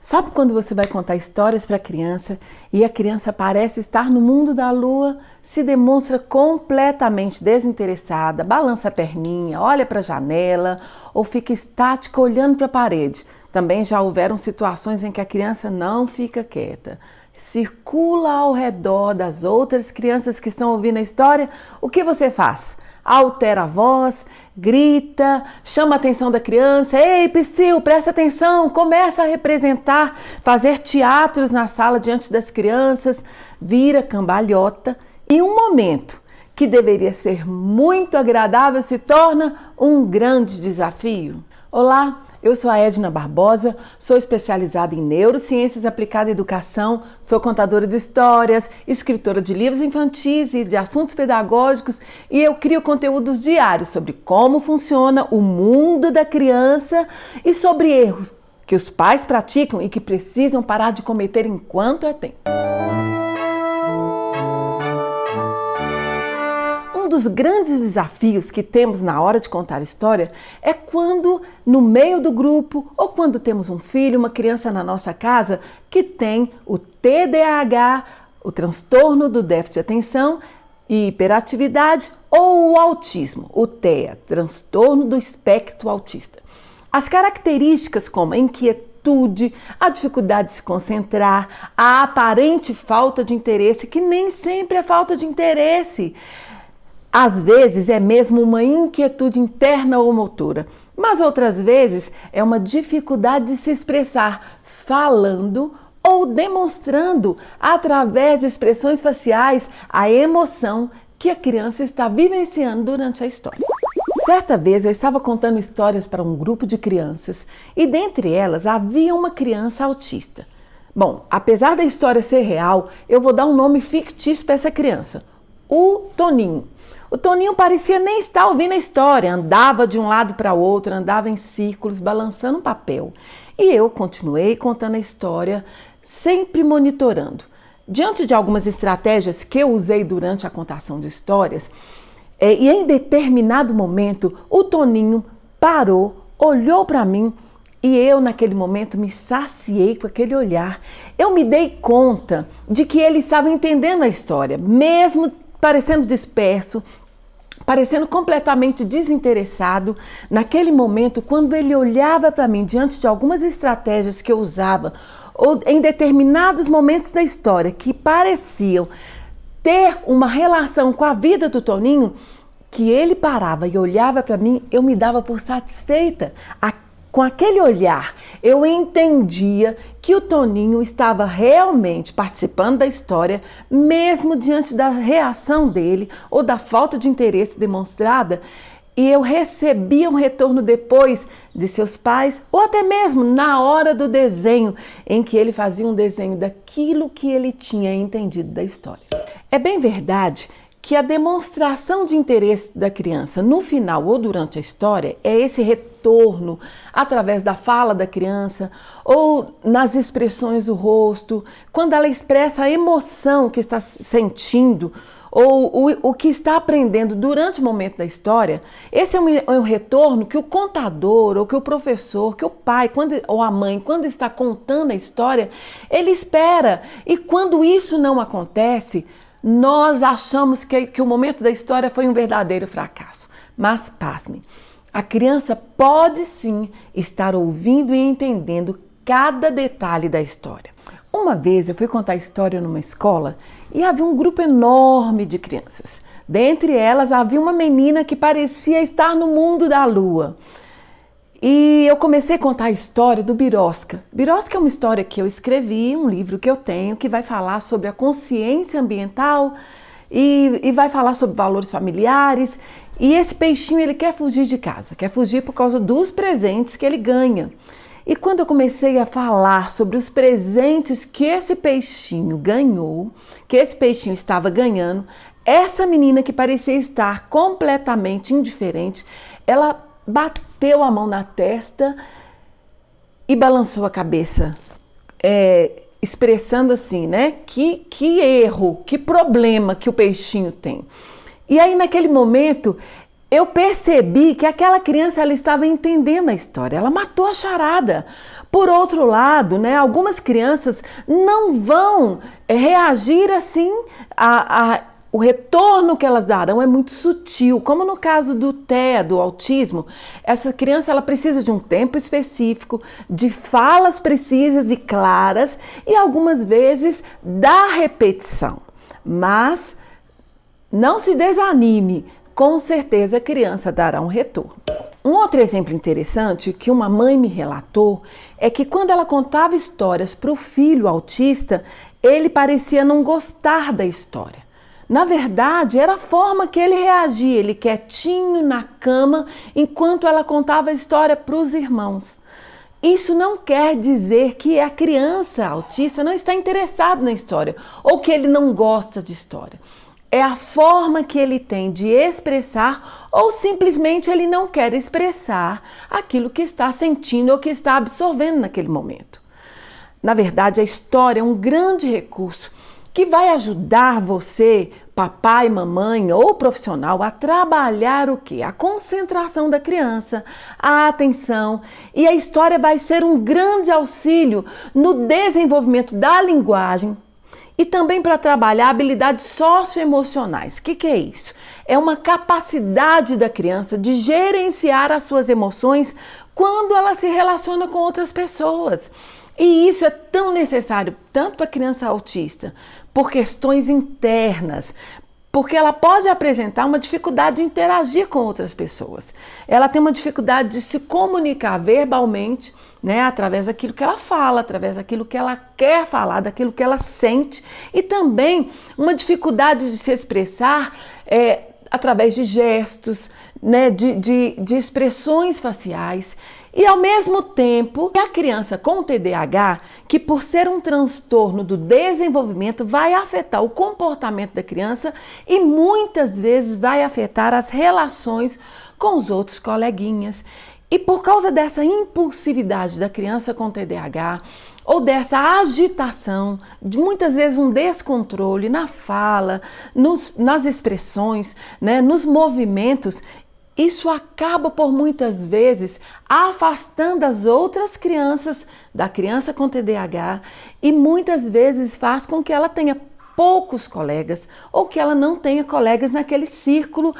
Sabe quando você vai contar histórias para a criança e a criança parece estar no mundo da lua, se demonstra completamente desinteressada, balança a perninha, olha para a janela ou fica estática olhando para a parede? Também já houveram situações em que a criança não fica quieta, circula ao redor das outras crianças que estão ouvindo a história. O que você faz? Altera a voz, grita, chama a atenção da criança. Ei, Psyu, presta atenção, começa a representar, fazer teatros na sala diante das crianças, vira cambalhota e um momento que deveria ser muito agradável se torna um grande desafio. Olá, eu sou a Edna Barbosa, sou especializada em neurociências aplicadas à educação, sou contadora de histórias, escritora de livros infantis e de assuntos pedagógicos e eu crio conteúdos diários sobre como funciona o mundo da criança e sobre erros que os pais praticam e que precisam parar de cometer enquanto é tempo. Um dos grandes desafios que temos na hora de contar história é quando, no meio do grupo, ou quando temos um filho, uma criança na nossa casa que tem o TDAH, o transtorno do déficit de atenção e hiperatividade, ou o autismo, o TEA, transtorno do espectro autista. As características como a inquietude, a dificuldade de se concentrar, a aparente falta de interesse, que nem sempre é falta de interesse. Às vezes é mesmo uma inquietude interna ou motora, mas outras vezes é uma dificuldade de se expressar falando ou demonstrando através de expressões faciais a emoção que a criança está vivenciando durante a história. Certa vez eu estava contando histórias para um grupo de crianças e dentre elas havia uma criança autista. Bom, apesar da história ser real, eu vou dar um nome fictício para essa criança, o Toninho. O Toninho parecia nem estar ouvindo a história, andava de um lado para o outro, andava em círculos, balançando um papel. E eu continuei contando a história, sempre monitorando. Diante de algumas estratégias que eu usei durante a contação de histórias, e em determinado momento, o Toninho parou, olhou para mim e eu naquele momento me saciei com aquele olhar. Eu me dei conta de que ele estava entendendo a história, mesmo parecendo disperso, parecendo completamente desinteressado. Naquele momento, quando ele olhava para mim diante de algumas estratégias que eu usava, ou em determinados momentos da história que pareciam ter uma relação com a vida do Toninho, que ele parava e olhava para mim, eu me dava por satisfeita. Com aquele olhar, eu entendia que o Toninho estava realmente participando da história, mesmo diante da reação dele ou da falta de interesse demonstrada, e eu recebia um retorno depois de seus pais, ou até mesmo na hora do desenho, em que ele fazia um desenho daquilo que ele tinha entendido da história. É bem verdade que a demonstração de interesse da criança no final ou durante a história é esse retorno através da fala da criança ou nas expressões do rosto, quando ela expressa a emoção que está sentindo ou o que está aprendendo durante o momento da história. Esse é um retorno que o contador ou que o professor, que o pai ou a mãe, quando está contando a história, ele espera. E quando isso não acontece, nós achamos que o momento da história foi um verdadeiro fracasso. Mas pasmem, a criança pode sim estar ouvindo e entendendo cada detalhe da história. Uma vez eu fui contar a história numa escola e havia um grupo enorme de crianças. Dentre elas havia uma menina que parecia estar no mundo da lua. E eu comecei a contar a história do Birosca. Birosca é uma história que eu escrevi, um livro que eu tenho, que vai falar sobre a consciência ambiental e vai falar sobre valores familiares. E esse peixinho, ele quer fugir de casa, quer fugir por causa dos presentes que ele ganha. E quando eu comecei a falar sobre os presentes que esse peixinho ganhou, que esse peixinho estava ganhando, essa menina que parecia estar completamente indiferente, ela bateu a mão na testa e balançou a cabeça, expressando assim, né? Que erro, que problema que o peixinho tem. E aí naquele momento eu percebi que aquela criança ela estava entendendo a história, ela matou a charada, Por outro lado, né, algumas crianças não vão reagir assim o retorno que elas darão é muito sutil, como no caso do TEA, do autismo. Essa criança ela precisa de um tempo específico, de falas precisas e claras e algumas vezes da repetição. Mas não se desanime, com certeza a criança dará um retorno. Um outro exemplo interessante que uma mãe me relatou é que quando ela contava histórias para o filho autista, ele parecia não gostar da história. Na verdade, era a forma que ele reagia, ele quietinho na cama, enquanto ela contava a história para os irmãos. Isso não quer dizer que a criança autista não está interessada na história ou que ele não gosta de história. É a forma que ele tem de expressar ou simplesmente ele não quer expressar aquilo que está sentindo ou que está absorvendo naquele momento. Na verdade, a história é um grande recurso que vai ajudar você, papai, mamãe ou profissional, a trabalhar o quê? A concentração da criança, a atenção, e a história vai ser um grande auxílio no desenvolvimento da linguagem e também para trabalhar habilidades socioemocionais. O que é isso? É uma capacidade da criança de gerenciar as suas emoções quando ela se relaciona com outras pessoas. E isso é tão necessário, tanto para a criança autista, por questões internas, porque ela pode apresentar uma dificuldade de interagir com outras pessoas. Ela tem uma dificuldade de se comunicar verbalmente, né, através daquilo que ela fala, através daquilo que ela quer falar, daquilo que ela sente, e também uma dificuldade de se expressar através de gestos, né, de expressões faciais. E ao mesmo tempo, a criança com TDAH, que por ser um transtorno do desenvolvimento, vai afetar o comportamento da criança e muitas vezes vai afetar as relações com os outros coleguinhas. E por causa dessa impulsividade da criança com TDAH, ou dessa agitação, de muitas vezes um descontrole na fala, nas expressões, né, nos movimentos, isso acaba por muitas vezes afastando as outras crianças da criança com TDAH e muitas vezes faz com que ela tenha poucos colegas ou que ela não tenha colegas naquele círculo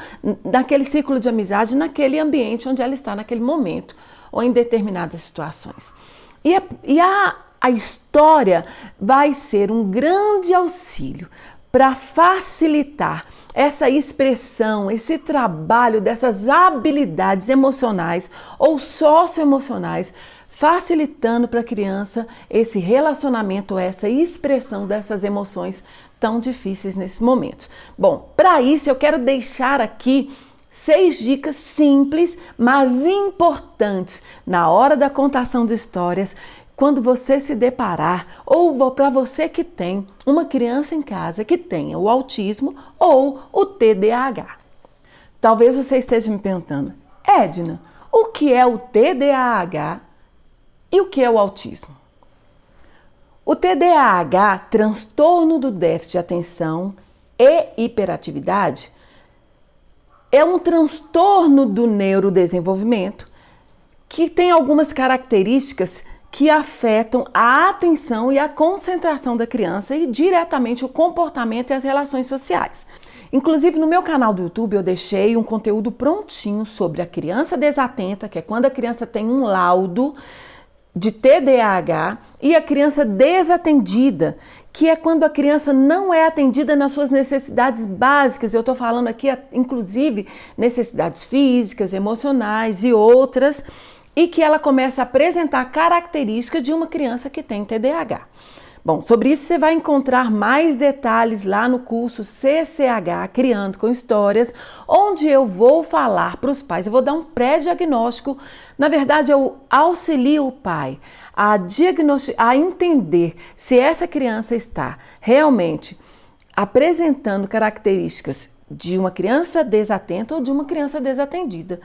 de amizade, naquele ambiente onde ela está naquele momento ou em determinadas situações. E a história vai ser um grande auxílio para facilitar essa expressão, esse trabalho dessas habilidades emocionais ou socioemocionais, facilitando para a criança esse relacionamento, essa expressão dessas emoções tão difíceis nesses momentos. Bom, para isso eu quero deixar aqui 6 dicas simples, mas importantes na hora da contação de histórias, quando você se deparar, ou para você que tem uma criança em casa que tenha o autismo ou o TDAH. Talvez você esteja me perguntando, Edna, o que é o TDAH e o que é o autismo? O TDAH, transtorno do déficit de atenção e hiperatividade, é um transtorno do neurodesenvolvimento que tem algumas características que afetam a atenção e a concentração da criança e diretamente o comportamento e as relações sociais. Inclusive no meu canal do YouTube eu deixei um conteúdo prontinho sobre a criança desatenta, que é quando a criança tem um laudo de TDAH, e a criança desatendida, que é quando a criança não é atendida nas suas necessidades básicas. Eu estou falando aqui, inclusive, necessidades físicas, emocionais e outras, e que ela começa a apresentar características de uma criança que tem TDAH. Bom, sobre isso você vai encontrar mais detalhes lá no curso CCH, Criando com Histórias, onde eu vou falar para os pais, eu vou dar um pré-diagnóstico. Na verdade, eu auxilio o pai a entender se essa criança está realmente apresentando características de uma criança desatenta ou de uma criança desatendida.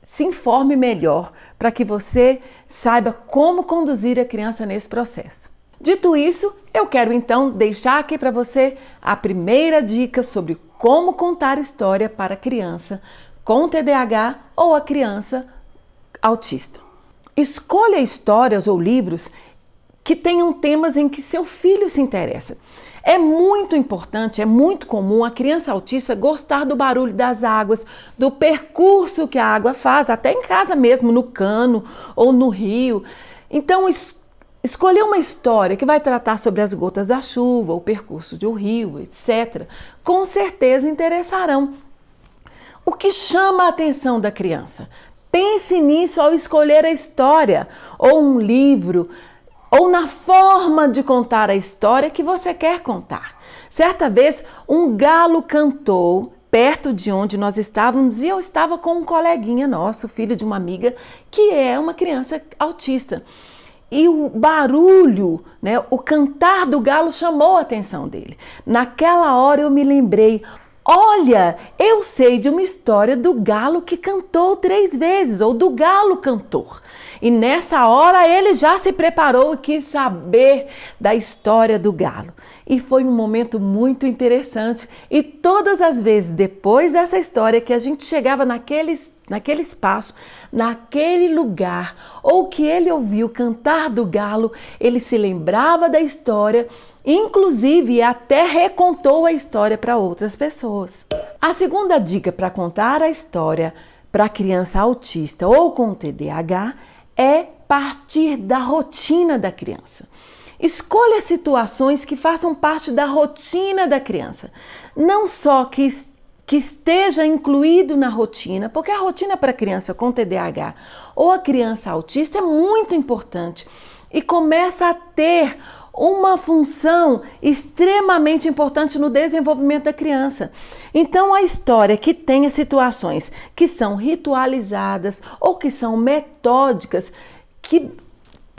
Se informe melhor para que você saiba como conduzir a criança nesse processo. Dito isso, eu quero então deixar aqui para você a primeira dica sobre como contar história para a criança com TDAH ou a criança autista. Escolha histórias ou livros que tenham temas em que seu filho se interessa. É muito importante, é muito comum a criança autista gostar do barulho das águas, do percurso que a água faz, até em casa mesmo, no cano ou no rio. Então, escolher uma história que vai tratar sobre as gotas da chuva, o percurso de um rio, etc., com certeza interessarão. O que chama a atenção da criança? Pense nisso ao escolher a história, ou um livro, ou na forma de contar a história que você quer contar. Certa vez, um galo cantou perto de onde nós estávamos e eu estava com um coleguinha nosso, filho de uma amiga, que é uma criança autista. E o barulho, o cantar do galo chamou a atenção dele. Naquela hora eu me lembrei, olha, eu sei de uma história do galo que cantou 3 vezes, ou do galo cantor. E nessa hora ele já se preparou e quis saber da história do galo. E foi um momento muito interessante. E todas as vezes depois dessa história que a gente chegava naquele espaço, naquele lugar, ou que ele ouviu cantar do galo, ele se lembrava da história, inclusive até recontou a história para outras pessoas. A segunda dica para contar a história para criança autista ou com TDAH é partir da rotina da criança. Escolha situações que façam parte da rotina da criança, não só que esteja incluído na rotina, porque a rotina para a criança com TDAH ou a criança autista é muito importante e começa a ter uma função extremamente importante no desenvolvimento da criança. Então, a história que tenha situações que são ritualizadas ou que são metódicas, que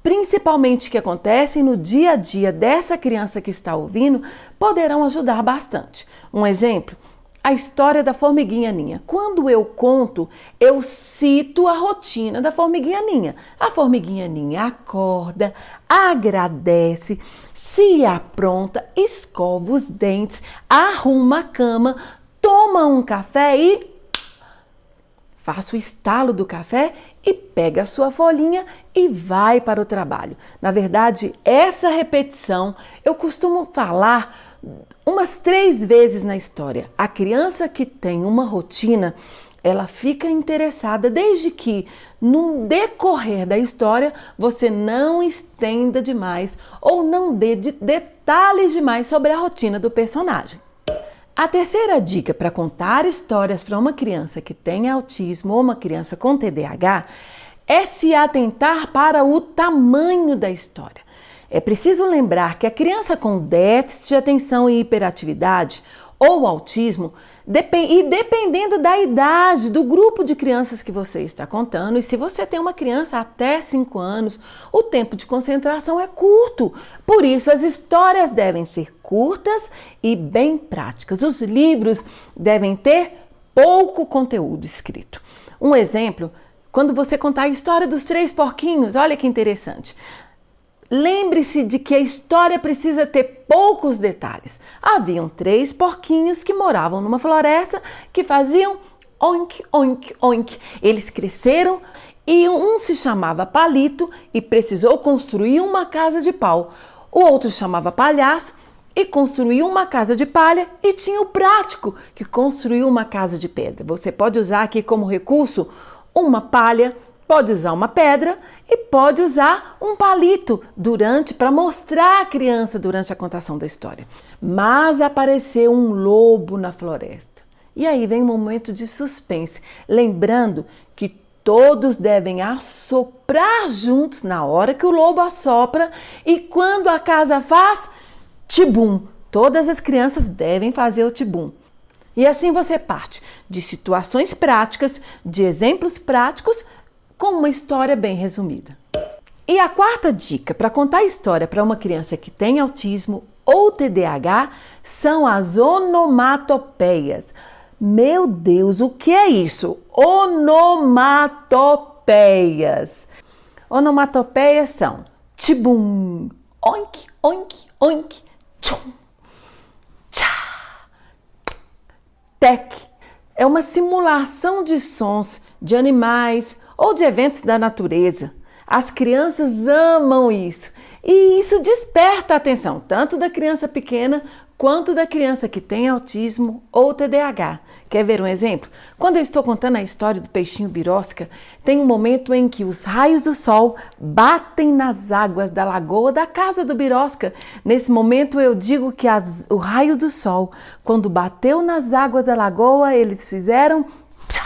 principalmente que acontecem no dia a dia dessa criança que está ouvindo, poderão ajudar bastante. Um exemplo, a história da formiguinha Ninha. Quando eu conto, eu cito a rotina da formiguinha Ninha. A formiguinha Ninha acorda, agradece, se apronta, escova os dentes, arruma a cama, toma um café e faça o estalo do café e pega a sua folhinha e vai para o trabalho. Na verdade, essa repetição eu costumo falar umas 3 vezes na história. A criança que tem uma rotina, ela fica interessada desde que no decorrer da história você não estenda demais ou não dê detalhes demais sobre a rotina do personagem. A terceira dica para contar histórias para uma criança que tem autismo ou uma criança com TDAH é se atentar para o tamanho da história. É preciso lembrar que a criança com déficit de atenção e hiperatividade ou autismo, dependendo da idade, do grupo de crianças que você está contando, e se você tem uma criança até 5 anos, o tempo de concentração é curto. Por isso, as histórias devem ser curtas e bem práticas. Os livros devem ter pouco conteúdo escrito. Um exemplo, quando você contar a história dos 3 porquinhos, olha que interessante. Lembre-se de que a história precisa ter poucos detalhes. Haviam 3 porquinhos que moravam numa floresta que faziam oink, oink, oink. Eles cresceram e um se chamava Palito e precisou construir uma casa de pau. O outro se chamava Palhaço e construiu uma casa de palha, e tinha o Prático, que construiu uma casa de pedra. Você pode usar aqui como recurso uma palha, pode usar uma pedra e pode usar um palito para mostrar à criança durante a contação da história. Mas apareceu um lobo na floresta. E aí vem um momento de suspense, lembrando que todos devem assoprar juntos na hora que o lobo assopra, e quando a casa faz tibum. Todas as crianças devem fazer o tibum. E assim você parte de situações práticas, de exemplos práticos, com uma história bem resumida. E a quarta dica para contar a história para uma criança que tem autismo ou TDAH são as onomatopeias. Meu Deus, o que é isso? Onomatopeias. Onomatopeias são tibum, oink, oink, oink, tchum, tchá, tec. É uma simulação de sons de animais ou de eventos da natureza. As crianças amam isso. E isso desperta a atenção, tanto da criança pequena quanto da criança que tem autismo ou TDAH. Quer ver um exemplo? Quando eu estou contando a história do peixinho birosca, tem um momento em que os raios do sol batem nas águas da lagoa da casa do birosca. Nesse momento eu digo que o raio do sol, quando bateu nas águas da lagoa, eles fizeram tchá!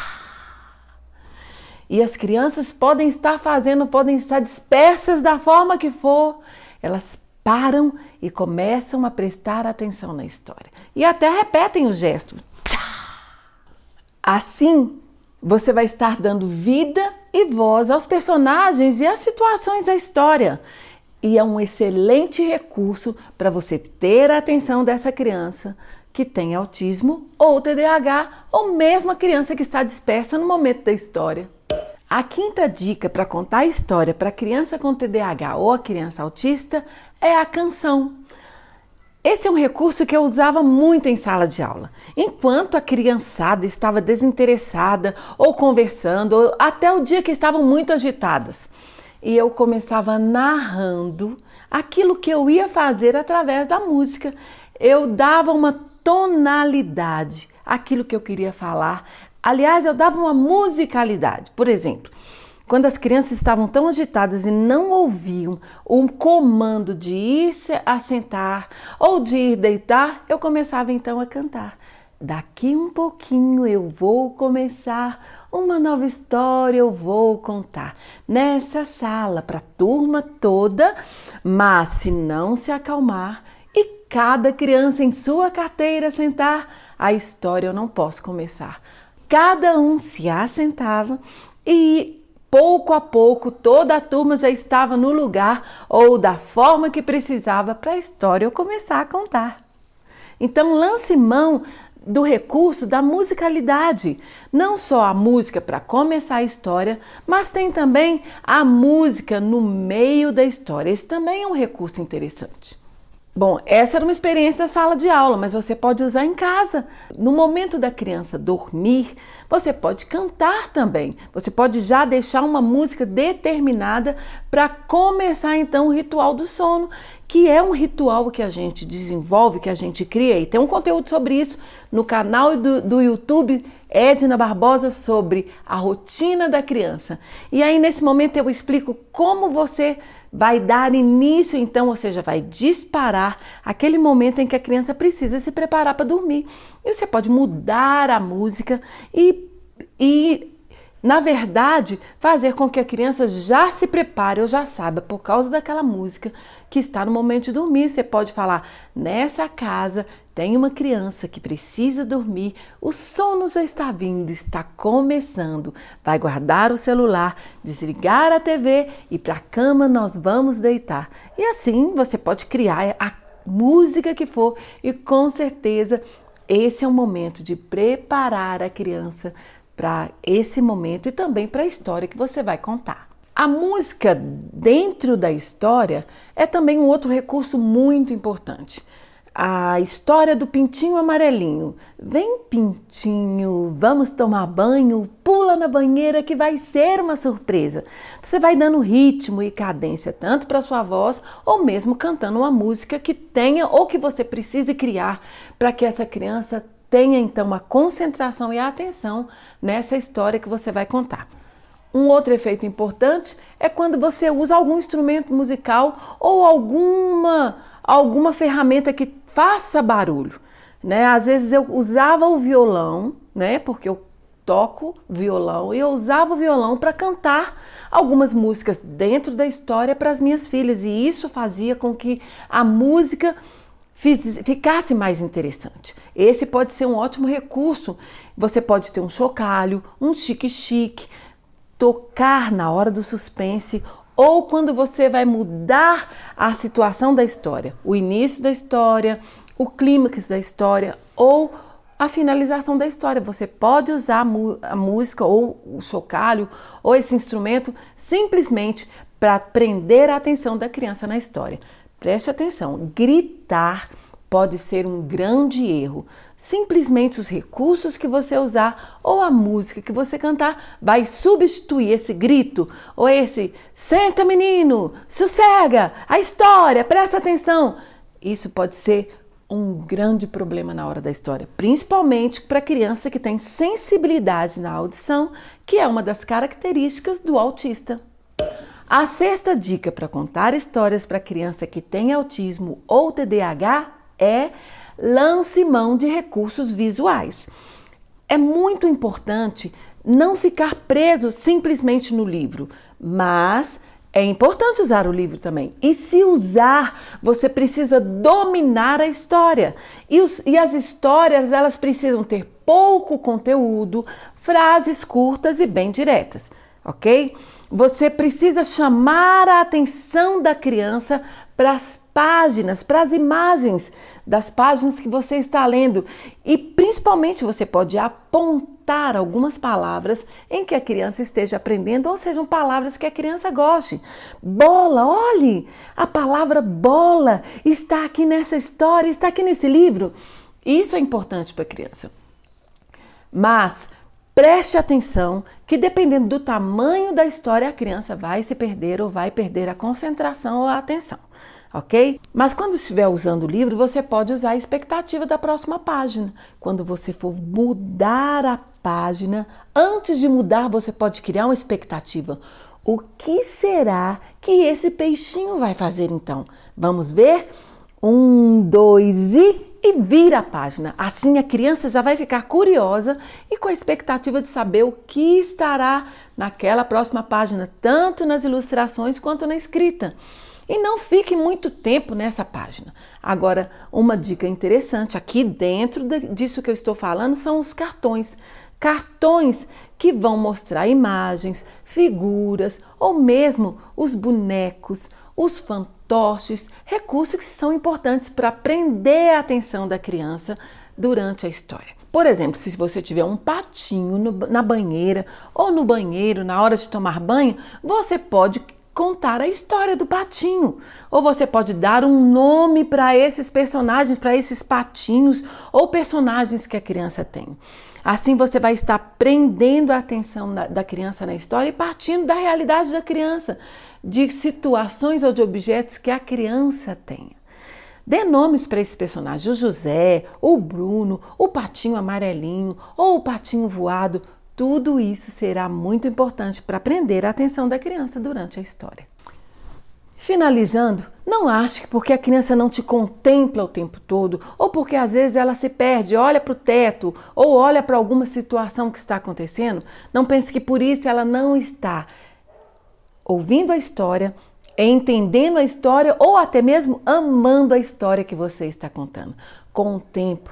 E as crianças podem estar dispersas da forma que for, elas param e começam a prestar atenção na história. E até repetem o gesto. Tchá! Assim, você vai estar dando vida e voz aos personagens e às situações da história. E é um excelente recurso para você ter a atenção dessa criança que tem autismo ou TDAH, ou mesmo a criança que está dispersa no momento da história. A quinta dica para contar a história para a criança com TDAH ou a criança autista é a canção. Esse é um recurso que eu usava muito em sala de aula. Enquanto a criançada estava desinteressada ou conversando, ou até o dia que estavam muito agitadas. E eu começava narrando aquilo que eu ia fazer através da música. Eu dava uma tonalidade àquilo que eu queria falar. Aliás, eu dava uma musicalidade. Por exemplo, quando as crianças estavam tão agitadas e não ouviam o comando de ir se assentar ou de ir deitar, eu começava então a cantar. Daqui um pouquinho eu vou começar uma nova história, eu vou contar nessa sala para a turma toda, mas se não se acalmar e cada criança em sua carteira sentar, a história eu não posso começar. Cada um se assentava e pouco a pouco toda a turma já estava no lugar ou da forma que precisava para a história eu começar a contar. Então lance mão do recurso da musicalidade, não só a música para começar a história, mas tem também a música no meio da história. Esse também é um recurso interessante. Bom, essa era uma experiência na sala de aula, mas você pode usar em casa. No momento da criança dormir, você pode cantar também. Você pode já deixar uma música determinada para começar então o ritual do sono, que é um ritual que a gente desenvolve, que a gente cria. E tem um conteúdo sobre isso no canal do YouTube Edna Barbosa sobre a rotina da criança. E aí nesse momento eu explico como você vai dar início, então, ou seja, vai disparar aquele momento em que a criança precisa se preparar para dormir. E você pode mudar a música e, na verdade, fazer com que a criança já se prepare ou já saiba, por causa daquela música, que está no momento de dormir. Você pode falar, nessa casa tem uma criança que precisa dormir, o sono já está vindo, está começando. Vai guardar o celular, desligar a TV e para a cama nós vamos deitar. E assim você pode criar a música que for e com certeza esse é o momento de preparar a criança para esse momento e também para a história que você vai contar. A música dentro da história é também um outro recurso muito importante. A história do pintinho amarelinho. Vem, pintinho, vamos tomar banho, pula na banheira que vai ser uma surpresa. Você vai dando ritmo e cadência tanto para sua voz ou mesmo cantando uma música que tenha ou que você precise criar para que essa criança tenha então a concentração e a atenção nessa história que você vai contar. Um outro efeito importante é quando você usa algum instrumento musical ou alguma ferramenta que faça barulho, né? Às vezes eu usava o violão, né? Porque eu toco violão e eu usava o violão para cantar algumas músicas dentro da história para as minhas filhas e isso fazia com que a música ficasse mais interessante. Esse pode ser um ótimo recurso. Você pode ter um chocalho, um chique-chique, tocar na hora do suspense ou quando você vai mudar a situação da história, o início da história, o clímax da história ou a finalização da história. Você pode usar a música ou o chocalho ou esse instrumento simplesmente para prender a atenção da criança na história. Preste atenção, gritar pode ser um grande erro. Simplesmente os recursos que você usar ou a música que você cantar vai substituir esse grito ou esse "senta menino, sossega, a história, presta atenção". Isso pode ser um grande problema na hora da história, principalmente para criança que tem sensibilidade na audição, que é uma das características do autista. A sexta dica para contar histórias para criança que tem autismo ou TDAH é: lance mão de recursos visuais. É muito importante não ficar preso simplesmente no livro, mas é importante usar o livro também. E se usar, você precisa dominar a história. E as histórias, elas precisam ter pouco conteúdo, frases curtas e bem diretas, ok? Você precisa chamar a atenção da criança para as páginas, para as imagens das páginas que você está lendo. E principalmente você pode apontar algumas palavras em que a criança esteja aprendendo, ou sejam palavras que a criança goste. Bola, olhe, a palavra bola está aqui nessa história, está aqui nesse livro. Isso é importante para a criança. Mas preste atenção que dependendo do tamanho da história, a criança vai se perder ou vai perder a concentração ou a atenção, ok? Mas quando estiver usando o livro, você pode usar a expectativa da próxima página. Quando você for mudar a página, antes de mudar, você pode criar uma expectativa. O que será que esse peixinho vai fazer então? Vamos ver? 1, 2 e vira a página. Assim a criança já vai ficar curiosa e com a expectativa de saber o que estará naquela próxima página, tanto nas ilustrações quanto na escrita. E não fique muito tempo nessa página. Agora, uma dica interessante aqui dentro disso que eu estou falando são os cartões. Cartões que vão mostrar imagens, figuras ou mesmo os bonecos, os fantoches, recursos que são importantes para prender a atenção da criança durante a história. Por exemplo, se você tiver um patinho na banheira ou no banheiro na hora de tomar banho, você pode contar a história do patinho. Ou você pode dar um nome para esses personagens, para esses patinhos ou personagens que a criança tem. Assim você vai estar prendendo a atenção da criança na história e partindo da realidade da criança, de situações ou de objetos que a criança tem. Dê nomes para esses personagens: o José, o Bruno, o patinho amarelinho ou o patinho voado. Tudo isso será muito importante para prender a atenção da criança durante a história. Finalizando, não ache que porque a criança não te contempla o tempo todo, ou porque às vezes ela se perde, olha para o teto, ou olha para alguma situação que está acontecendo, não pense que por isso ela não está ouvindo a história, entendendo a história, ou até mesmo amando a história que você está contando. Com o tempo,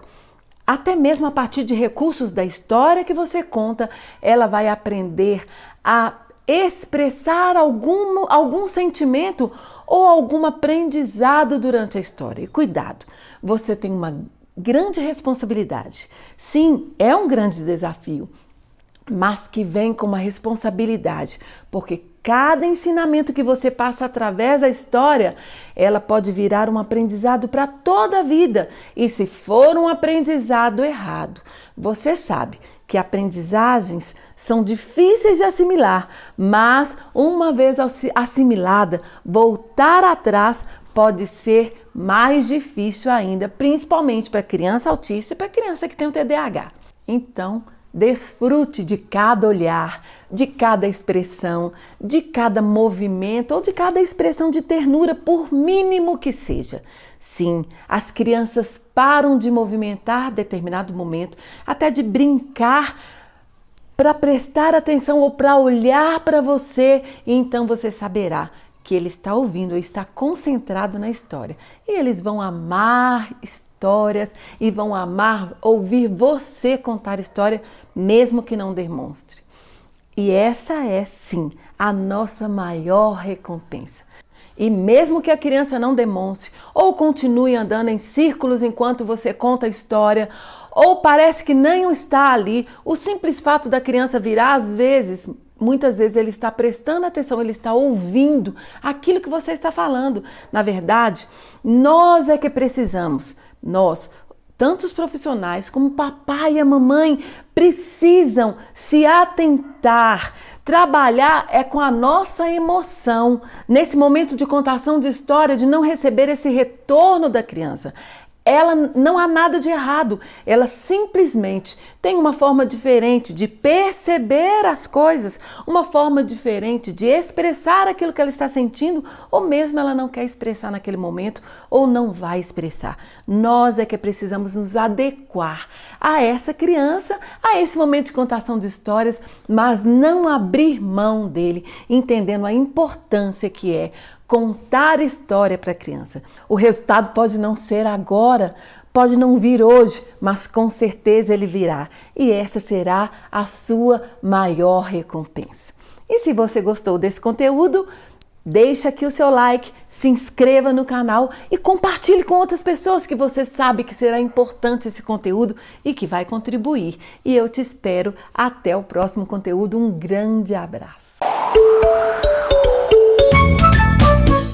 até mesmo a partir de recursos da história que você conta, ela vai aprender a expressar algum sentimento ou algum aprendizado durante a história. E cuidado, você tem uma grande responsabilidade. Sim, é um grande desafio, mas que vem com uma responsabilidade, porque cada ensinamento que você passa através da história, ela pode virar um aprendizado para toda a vida. E se for um aprendizado errado, você sabe que aprendizagens são difíceis de assimilar, mas uma vez assimilada, voltar atrás pode ser mais difícil ainda, principalmente para criança autista e para criança que tem o TDAH. Então, desfrute de cada olhar, de cada expressão, de cada movimento ou de cada expressão de ternura, por mínimo que seja. Sim, as crianças param de movimentar determinado momento, até de brincar, para prestar atenção ou para olhar para você, e então você saberá que ele está ouvindo ou está concentrado na história. E eles vão amar histórias e vão amar ouvir você contar história, mesmo que não demonstre. E essa é, sim, a nossa maior recompensa. E mesmo que a criança não demonstre ou continue andando em círculos enquanto você conta a história, ou parece que nem está ali, o simples fato da criança virar, muitas vezes ele está prestando atenção, ele está ouvindo aquilo que você está falando. Na verdade, nós é que precisamos Nós, tanto os profissionais como o papai e a mamãe, precisam se atentar. Trabalhar é com a nossa emoção. Nesse momento de contação de história, de não receber esse retorno da criança, ela não há nada de errado. Ela simplesmente tem uma forma diferente de perceber as coisas, uma forma diferente de expressar aquilo que ela está sentindo, ou mesmo ela não quer expressar naquele momento ou não vai expressar. Nós é que precisamos nos adequar a essa criança, a esse momento de contação de histórias, mas não abrir mão dele, entendendo a importância que é contar história para a criança. O resultado pode não ser agora, pode não vir hoje, mas com certeza ele virá. E essa será a sua maior recompensa. E se você gostou desse conteúdo, deixa aqui o seu like, se inscreva no canal e compartilhe com outras pessoas que você sabe que será importante esse conteúdo e que vai contribuir. E eu te espero até o próximo conteúdo. Um grande abraço.